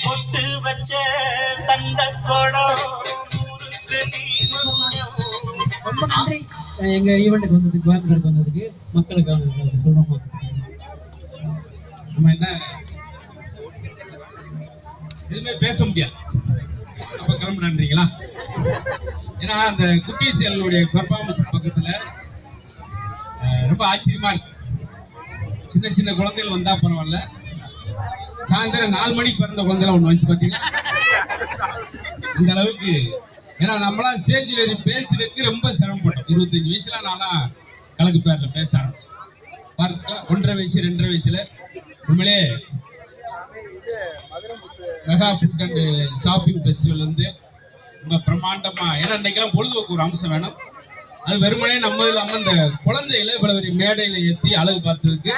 பொட்டு வச்ச தந்த கோடம் ரொம்ப நன்றி எங்க ஈவெண்ட்டுக்கு வந்ததுக்கு, கோயம்புத்தூருக்கு வந்ததுக்கு, மக்களுக்கு சொல்லணுமா? நம்ம என்ன எதுவுமே பேச முடியாது. அப்ப கிளம்புறீங்களா? ஏன்னா அந்த குட்டீஸ்களுடைய பர்ஃபார்மன்ஸ் பக்கத்துல ரொம்ப ஆச்சரியமா இருக்கு. சின்ன சின்ன குழந்தைகள் வந்தா பரவாயில்ல, சாயந்தரம் 4 மணிக்கு பிறந்த குழந்தைலாம் ஒண்ணு வந்து பாத்தீங்களா? அந்த அளவுக்கு. ஏன்னா நம்மளா ஸ்டேஜ்ல பேசுறதுக்கு ரொம்ப சிரமப்பட்டோம். 25 வயசுல நானா கலக்கு பேர்ல பேச ஆரம்பிச்சேன். பார்க்க 1.5 வயசு 2.5 வயசுல உண்மையிலே mega food and shopping festival வந்து ரொம்ப பிரம்மாண்டமா. ஏன்னா இன்னைக்கெல்லாம் பொழுதுபோக்கு ஒரு அம்சம் வேணும். அது வெறுமனே நம்ம இல்லாம இந்த குழந்தைகளை இவ்வளவு மேடையில ஏற்றி அழகு பார்த்ததுக்கு